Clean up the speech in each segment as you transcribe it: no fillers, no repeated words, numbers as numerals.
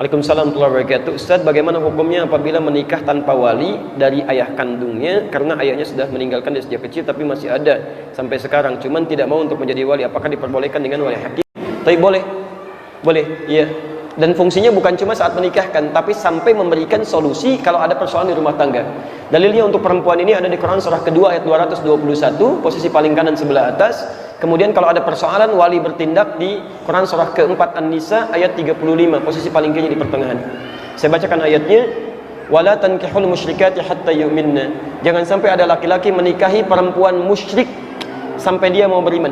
Waalaikumsalam warahmatullahi wabarakatuh. Ustaz, bagaimana hukumnya apabila menikah tanpa wali dari ayah kandungnya karena ayahnya sudah meninggalkan dia sejak kecil tapi masih ada sampai sekarang, cuman tidak mau untuk menjadi wali, apakah diperbolehkan dengan wali hakim? Tapi boleh, iya. Dan fungsinya bukan cuma saat menikahkan, tapi sampai memberikan solusi kalau ada persoalan di rumah tangga. Dalilnya untuk perempuan ini ada di Quran surah kedua ayat 221, posisi paling kanan sebelah atas. Kemudian kalau ada persoalan, wali bertindak di Quran surah keempat An-Nisa ayat 35, posisi paling kiri di pertengahan. Saya bacakan ayatnya. Wala tankihul musyrikati hatta yu'minna. Jangan sampai ada laki-laki menikahi perempuan musyrik sampai dia mau beriman.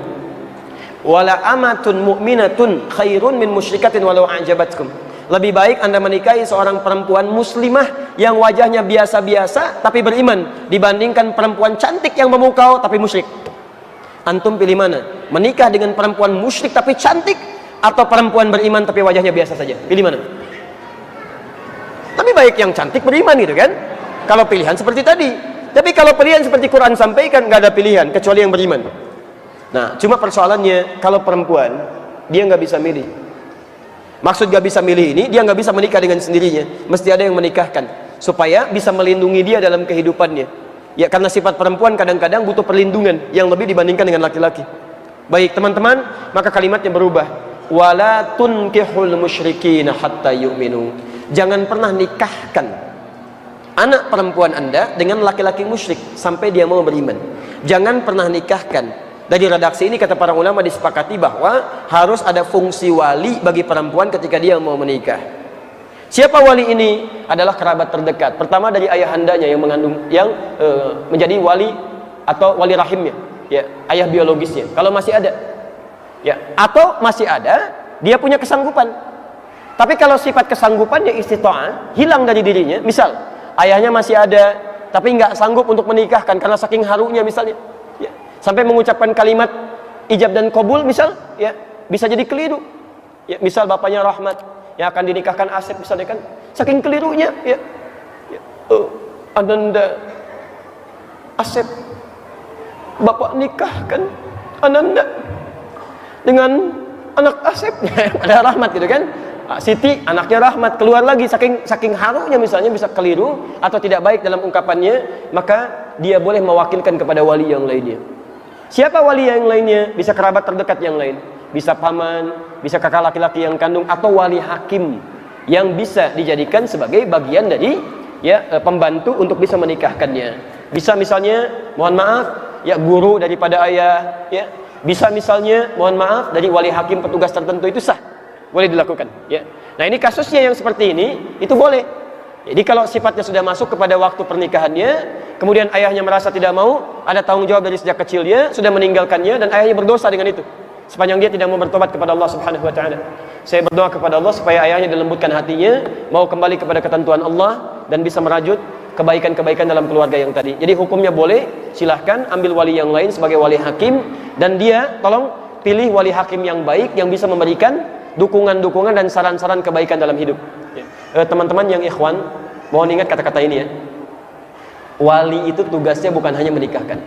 Wala amatun mu'minatun khairun min musyrikatin walau a'jabatkum. Lebih baik Anda menikahi seorang perempuan muslimah yang wajahnya biasa-biasa tapi beriman dibandingkan perempuan cantik yang memukau tapi musyrik. Antum pilih mana? Menikah dengan perempuan musyrik tapi cantik atau perempuan beriman tapi wajahnya biasa saja? Pilih mana? Tapi baik yang cantik beriman gitu kan? Kalau pilihan seperti tadi. Tapi kalau pilihan seperti Quran sampaikan, nggak ada pilihan kecuali yang beriman. Nah, cuma persoalannya kalau perempuan dia nggak bisa milih. Maksud nggak bisa milih ini, dia nggak bisa menikah dengan sendirinya. Mesti ada yang menikahkan supaya bisa melindungi dia dalam kehidupannya. Ya, karena sifat perempuan kadang-kadang butuh perlindungan yang lebih dibandingkan dengan laki-laki. Baik teman-teman, maka kalimatnya berubah. Wala tunkihul musyrikina hatta yu'minu. Jangan pernah nikahkan anak perempuan Anda dengan laki-laki musyrik sampai dia mau beriman. Jangan pernah nikahkan. Dari redaksi ini kata para ulama disepakati bahwa harus ada fungsi wali bagi perempuan ketika dia mau menikah. Siapa wali ini? Adalah kerabat terdekat. Pertama dari ayahandanya yang mengandung, yang menjadi wali atau wali rahimnya, ya, ayah biologisnya. Kalau masih ada, ya, atau masih ada, dia punya kesanggupan. Tapi kalau sifat kesanggupannya istita'ah hilang dari dirinya, misal ayahnya masih ada, tapi nggak sanggup untuk menikahkan karena saking harunya misalnya, ya, sampai mengucapkan kalimat ijab dan qabul misal, ya, bisa jadi keliru. Ya, misal bapaknya Rahmat yang akan dinikahkan Asep misalnya kan, saking kelirunya, ya, Ananda Asep, bapak nikahkan Ananda dengan anak Asep, ada Rahmat gitu kan. Siti anaknya Rahmat, keluar lagi, saking harunya misalnya bisa keliru atau tidak baik dalam ungkapannya, maka dia boleh mewakilkan kepada wali yang lainnya. Siapa wali yang lainnya? Bisa kerabat terdekat yang lain, bisa paman, bisa kakak laki-laki yang kandung, atau wali hakim yang bisa dijadikan sebagai bagian dari, ya, pembantu untuk bisa menikahkannya. Bisa misalnya, mohon maaf, ya, guru daripada ayah, ya. Bisa misalnya, mohon maaf, dari wali hakim petugas tertentu, itu sah, boleh dilakukan, ya. Nah, ini kasusnya yang seperti ini, itu boleh. Jadi kalau sifatnya sudah masuk kepada waktu pernikahannya, kemudian ayahnya merasa tidak mau, ada tanggung jawab dari sejak kecilnya, sudah meninggalkannya, dan ayahnya berdosa dengan itu, sepanjang dia tidak mau bertobat kepada Allah Subhanahu wa taala. Saya berdoa kepada Allah supaya ayahnya dilembutkan hatinya, mau kembali kepada ketentuan Allah dan bisa merajut kebaikan-kebaikan dalam keluarga yang tadi. Jadi hukumnya boleh, silahkan ambil wali yang lain sebagai wali hakim, dan dia tolong pilih wali hakim yang baik yang bisa memberikan dukungan-dukungan dan saran-saran kebaikan dalam hidup. Teman-teman yang ikhwan, mohon ingat kata-kata ini, ya. Wali itu tugasnya bukan hanya menikahkan,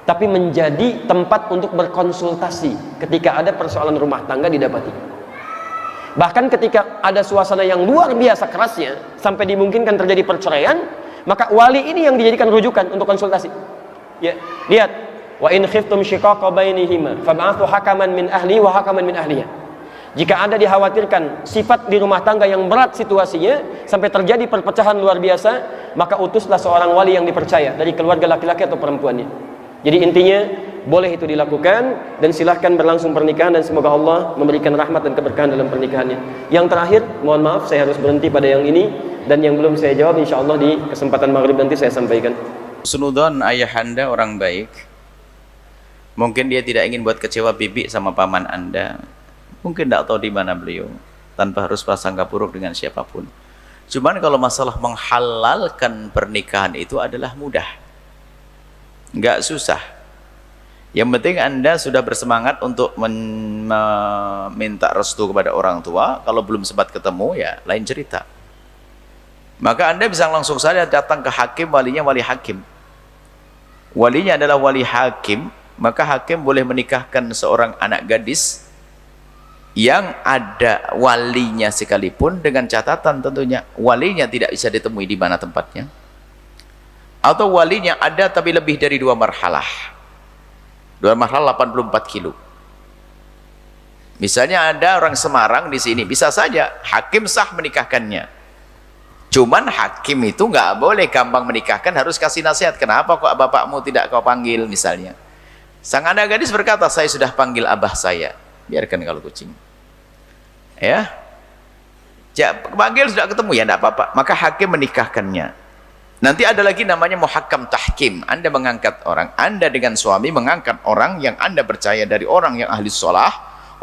tapi menjadi tempat untuk berkonsultasi ketika ada persoalan rumah tangga didapati. Bahkan ketika ada suasana yang luar biasa kerasnya sampai dimungkinkan terjadi perceraian, maka wali ini yang dijadikan rujukan untuk konsultasi. Ya, lihat, wa in khiftum shiqaqa bainihima fab'athu hakaman min ahli wa hakaman min ahliha. Jika Anda dikhawatirkan sifat di rumah tangga yang berat situasinya sampai terjadi perpecahan luar biasa, maka utuslah seorang wali yang dipercaya dari keluarga laki-laki atau perempuannya. Jadi intinya boleh itu dilakukan, dan silahkan berlangsung pernikahan, dan semoga Allah memberikan rahmat dan keberkahan dalam pernikahannya. Yang terakhir, mohon maaf saya harus berhenti pada yang ini, dan yang belum saya jawab insya Allah di kesempatan maghrib nanti saya sampaikan. Husnudon ayahanda orang baik, mungkin dia tidak ingin buat kecewa bibi sama paman Anda, mungkin tidak tahu di mana beliau, tanpa harus prasangka buruk dengan siapapun. Cuman kalau masalah menghalalkan pernikahan itu adalah mudah, nggak susah. Yang penting Anda sudah bersemangat untuk meminta restu kepada orang tua. Kalau belum sempat ketemu, ya lain cerita. Maka Anda bisa langsung saja datang ke hakim, walinya wali hakim. Walinya adalah wali hakim, maka hakim boleh menikahkan seorang anak gadis yang ada walinya sekalipun, dengan catatan tentunya walinya tidak bisa ditemui di mana tempatnya, atau walinya ada tapi lebih dari 2 marhalah 84 kilo. Misalnya ada orang Semarang di sini, bisa saja hakim sah menikahkannya, cuman hakim itu nggak boleh gampang menikahkan, harus kasih nasihat. Kenapa kok bapakmu tidak kau panggil misalnya. Sang anak gadis berkata, saya sudah panggil abah saya. Biarkan kalau kucing ya, panggil sudah ketemu ya tidak apa-apa, maka hakim menikahkannya. Nanti ada lagi namanya muhakkam tahkim. Anda mengangkat orang, Anda dengan suami mengangkat orang yang Anda percaya dari orang yang ahli sholah,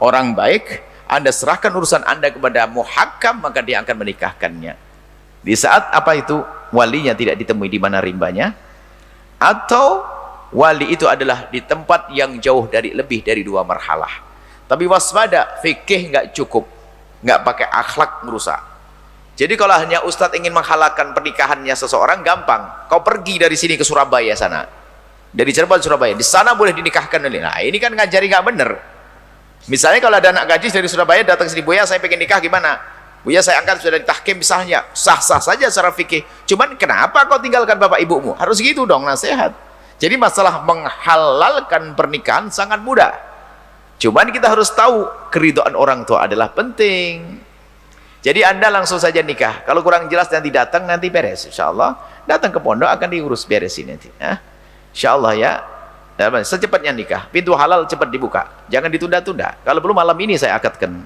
orang baik, Anda serahkan urusan Anda kepada muhakkam, maka dia akan menikahkannya. Di saat apa itu walinya tidak ditemui di mana rimbanya, atau wali itu adalah di tempat yang jauh dari, lebih dari 2 marhalah. Tapi waspada, fikih nggak cukup, nggak pakai akhlak merusak. Jadi kalau hanya ustadz ingin menghalalkan pernikahannya seseorang, gampang. Kau pergi dari sini ke Surabaya sana, dari Cirebon Surabaya, di sana boleh dinikahkan. Nah ini kan ngajari nggak bener. Misalnya kalau ada anak gadis dari Surabaya datang sini, Buya saya pengen nikah, gimana? Buya saya angkat sudah ditahkim misalnya, sah-sah saja secara fikih. Cuman kenapa kau tinggalkan bapak ibumu? Harus gitu dong nasihat. Jadi masalah menghalalkan pernikahan sangat mudah. Cuman kita harus tahu keridhaan orang tua adalah penting. Jadi Anda langsung saja nikah. Kalau kurang jelas nanti datang, nanti beres. Insya Allah datang ke pondok akan diurus, beresin nanti. Insya Allah ya. Secepatnya nikah. Pintu halal cepat dibuka. Jangan ditunda-tunda. Kalau belum malam ini saya akadkan.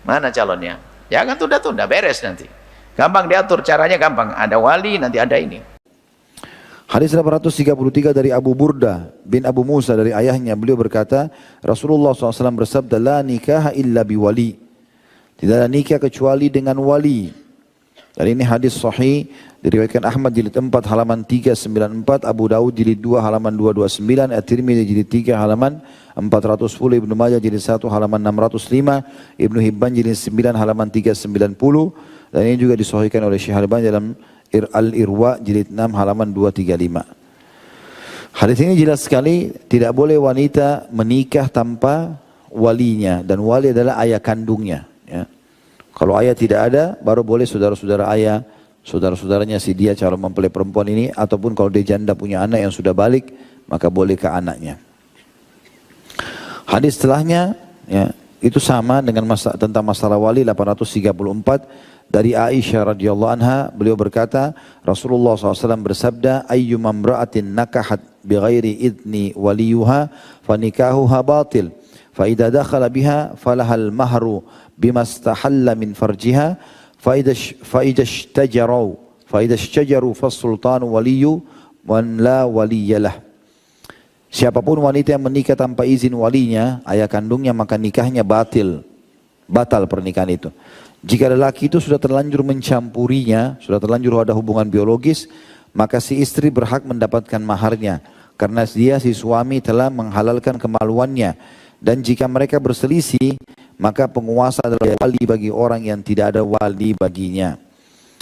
Mana calonnya? Jangan tunda-tunda, beres nanti. Gampang diatur, caranya gampang. Ada wali, nanti ada ini. Hadis 833 dari Abu Burda bin Abu Musa dari ayahnya, beliau berkata, Rasulullah SAW bersabda, la nikaha illa biwali. Tidak ada nikah kecuali dengan wali. Dan ini hadis sahih, diriwayatkan Ahmad jilid 4 halaman 394, Abu Daud jilid 2 halaman 229, At-Tirmidzi jilid 3 halaman 410, Ibnu Majah jilid 1 halaman 605, Ibnu Hibban jilid 9 halaman 390, dan ini juga disahihkan oleh Syekh Al-Albani dalam Al-Irwa jilid 6 halaman 235. Hadis ini jelas sekali, tidak boleh wanita menikah tanpa walinya, dan wali adalah ayah kandungnya ya. Kalau ayah tidak ada, baru boleh saudara-saudara ayah, saudara-saudaranya si dia calon mempelai perempuan ini, ataupun kalau dia janda punya anak yang sudah balik, maka boleh ke anaknya. Hadis setelahnya ya, itu sama dengan tentang masalah wali 834 dari Aisyah radhiyallahu anha, beliau berkata, Rasulullah SAW bersabda, ayyuma imra'atin nakahat bighairi idni waliyuha fanikahuha batil, fa idza dakhala biha falahal mahru bimastahalla min farjiha, fa idza ishtajaru fasultanu waliyyu wan la waliyalah. Siapapun wanita yang menikah tanpa izin walinya, ayah kandungnya, maka nikahnya batal pernikahan itu. Jika lelaki itu sudah terlanjur mencampurinya, sudah terlanjur ada hubungan biologis, maka si istri berhak mendapatkan maharnya, karena dia si suami telah menghalalkan kemaluannya. Dan jika mereka berselisih, maka penguasa adalah wali bagi orang yang tidak ada wali baginya.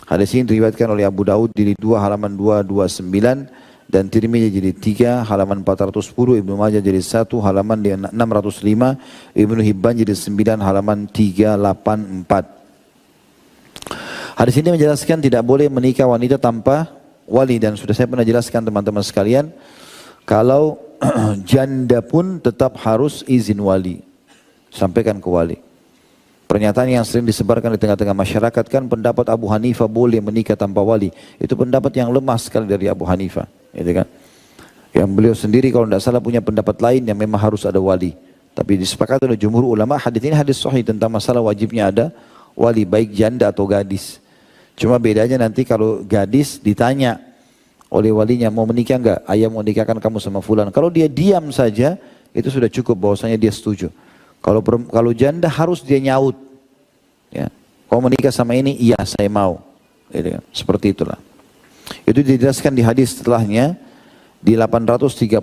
Hadis ini diriwayatkan oleh Abu Daud jilid 2 halaman 229 dan Tirmidzi jilid 3 halaman 410, Ibnu Majah jilid 1 halaman 605, Ibnu Hibban jilid 9 halaman 384. Hadis ini menjelaskan tidak boleh menikah wanita tanpa wali, dan sudah saya pernah jelaskan teman-teman sekalian, kalau janda pun tetap harus izin wali, sampaikan ke wali. Pernyataan yang sering disebarkan di tengah-tengah masyarakat kan pendapat Abu Hanifah boleh menikah tanpa wali, itu pendapat yang lemah sekali dari Abu Hanifah, gitu kan? Yang beliau sendiri kalau tidak salah punya pendapat lain yang memang harus ada wali. Tapi disepakati oleh jumhur ulama, hadis ini hadis sahih tentang masalah wajibnya ada wali, baik janda atau gadis. Cuma bedanya nanti kalau gadis ditanya oleh walinya, mau menikah enggak? Ayah mau nikahkan kamu sama fulan. Kalau dia diam saja, itu sudah cukup bahwasanya dia setuju. Kalau janda harus dia nyaut. Ya. Kau menikah sama ini? Iya, saya mau. Seperti itulah. Itu dijelaskan di hadis setelahnya di 835.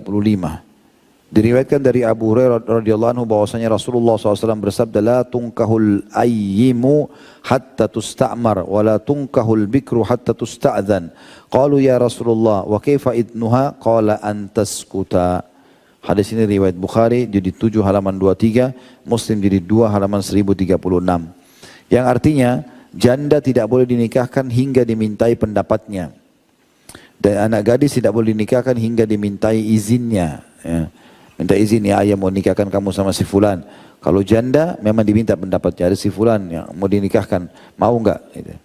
Diriwayatkan dari Abu Hurairah radhiyallahu anhu bahwasanya Rasulullah SAW bersabda, la tunkahul ayyimu hatta tusta'mar wa la tunkahul bikru hatta tusta'dhan. Qalu ya Rasulullah wa kaifa idnuha? Qala an taskuta. Hadis ini riwayat Bukhari jilid 7 halaman 23, Muslim jilid 2 halaman 1036. Yang artinya janda tidak boleh dinikahkan hingga dimintai pendapatnya. Dan anak gadis tidak boleh dinikahkan hingga dimintai izinnya. Ya. Minta izin, ya ayah mau nikahkan kamu sama si fulan. Kalau janda memang diminta pendapatnya, ada si fulan yang mau dinikahkan, mau enggak? Gitu.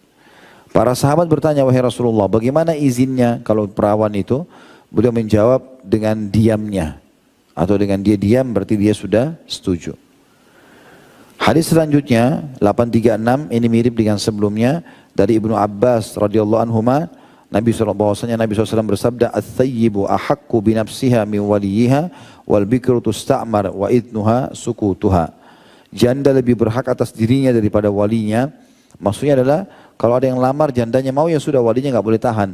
Para sahabat bertanya, wahai Rasulullah, bagaimana izinnya kalau perawan itu? Beliau menjawab dengan diamnya. Atau dengan dia diam berarti dia sudah setuju. Hadis selanjutnya 836 ini mirip dengan sebelumnya dari Ibnu Abbas radhiyallahu anhuma. Nabi SAW bersabda, "Ats-tsayyibu ahaqqu bi nafsiha min waliyiha wal bikru tusta'mar wa idnuha sukutuha." Janda lebih berhak atas dirinya daripada walinya. Maksudnya adalah kalau ada yang lamar jandanya mau, ya sudah, walinya nggak boleh tahan.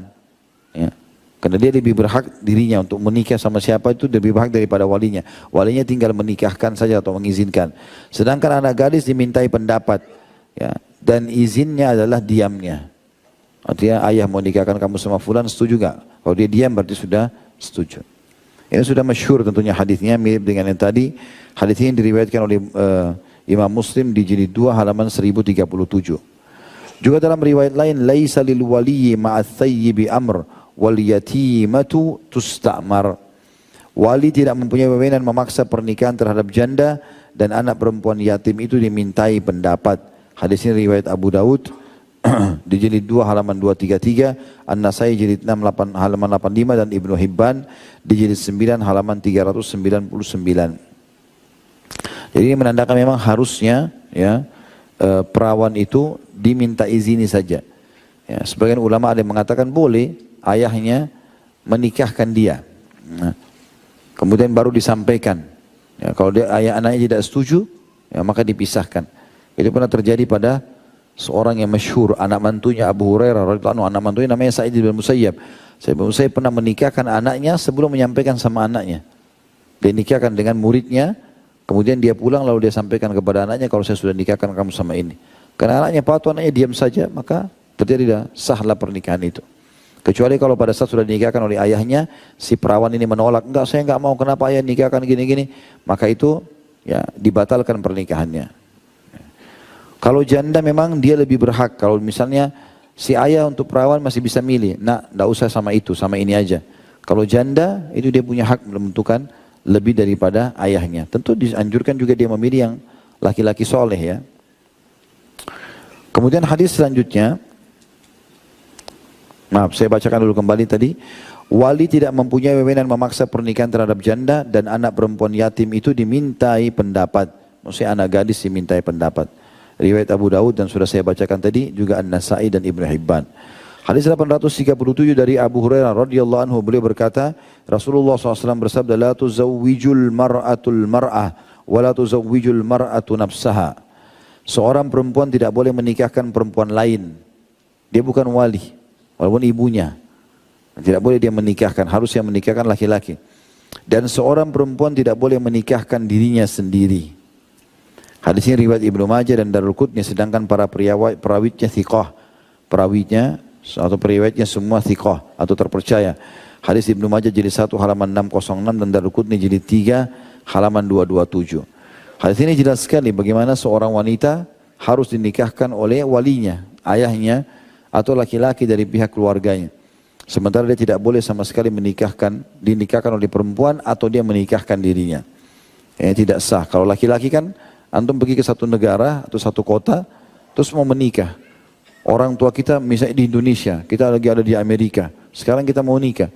Ya. Karena dia lebih berhak dirinya untuk menikah sama siapa itu lebih berhak daripada walinya. Walinya tinggal menikahkan saja atau mengizinkan. Sedangkan anak gadis dimintai pendapat, ya, dan izinnya adalah diamnya. Artinya ayah mau nikahkan kamu sama fulan, setuju gak? Kalau dia diam berarti sudah setuju. Ini sudah masyhur tentunya hadisnya, mirip dengan yang tadi. Hadis ini diriwayatkan oleh Imam Muslim di jilid 2 halaman 1037. Juga dalam riwayat lain, laisa lil waliyyi ma'ats thayyibi amr wal yatimatu tusta'mar. Wali tidak mempunyai wewenang memaksa pernikahan terhadap janda dan anak perempuan yatim itu dimintai pendapat. Hadis ini riwayat Abu Daud di jilid 2 halaman 233, An-Nasai jilid 6 halaman 85 dan Ibnu Hibban di jilid 9 halaman 399. Jadi ini menandakan memang harusnya ya perawan itu diminta izini saja. Ya, sebagian ulama ada yang mengatakan boleh ayahnya menikahkan dia. Nah, kemudian baru disampaikan. Ya, kalau dia ayah anaknya tidak setuju, ya maka dipisahkan. Itu pernah terjadi pada seorang yang masyhur, anak mantunya Abu Hurairah radhiyallahu anhu. Anak mantunya namanya Sa'id bin Musayyab. Sa'id bin Musayyab pernah menikahkan anaknya sebelum menyampaikan sama anaknya. Dia nikahkan dengan muridnya, kemudian dia pulang lalu dia sampaikan kepada anaknya, kalau saya sudah nikahkan kamu sama ini. Karena anaknya patuh, anaknya diam saja, maka terjadi sahlah pernikahan itu. Kecuali kalau pada saat sudah dinikahkan oleh ayahnya, si perawan ini menolak, enggak, saya enggak mau, kenapa ayah nikahkan gini-gini, maka itu ya dibatalkan pernikahannya. Kalau janda memang dia lebih berhak. Kalau misalnya si ayah untuk perawan masih bisa milih, nah enggak usah sama itu, sama ini aja. Kalau janda itu dia punya hak menentukan lebih daripada ayahnya. Tentu dianjurkan juga dia memilih yang laki-laki soleh ya. Kemudian hadis selanjutnya, maaf saya bacakan dulu kembali tadi. Wali tidak mempunyai wewenang memaksa pernikahan terhadap janda dan anak perempuan yatim itu dimintai pendapat. Maksudnya anak gadis dimintai pendapat. Riwayat Abu Daud dan sudah saya bacakan tadi juga An-Nasai dan Ibnu Hibban. Hadis 837 dari Abu Hurairah radhiyallahu anhu, beliau berkata, Rasulullah SAW bersabda, la tuzawwijul mar'atul mar'ah wa la tuzawwijul mar'atu nafsaha. Seorang perempuan tidak boleh menikahkan perempuan lain. Dia bukan wali, walaupun ibunya. Tidak boleh dia menikahkan, harus yang menikahkan laki-laki. Dan seorang perempuan tidak boleh menikahkan dirinya sendiri. Hadis ini riwayat Ibnu Majah dan Darul-Qutni, sedangkan para perawitnya thiqah. Perawitnya atau periwayatnya semua thiqah atau terpercaya. Hadis Ibnu Majah jilid 1 halaman 606 dan Darul-Qutni jilid 3 halaman 227. Hadis ini jelas sekali bagaimana seorang wanita harus dinikahkan oleh walinya, ayahnya atau laki-laki dari pihak keluarganya. Sementara dia tidak boleh sama sekali dinikahkan oleh perempuan atau dia menikahkan dirinya. Ini tidak sah. Kalau laki-laki kan antum pergi ke satu negara atau satu kota terus mau menikah. Orang tua kita misalnya di Indonesia, kita lagi ada di Amerika. Sekarang kita mau nikah.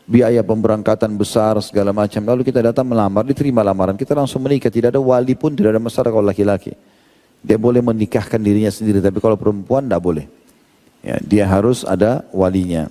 Biaya pemberangkatan besar segala macam. Lalu kita datang melamar, diterima lamaran. Kita langsung menikah. Tidak ada wali pun, tidak ada masalah kalau laki-laki. Dia boleh menikahkan dirinya sendiri. Tapi kalau perempuan tidak boleh. Ya, dia harus ada walinya.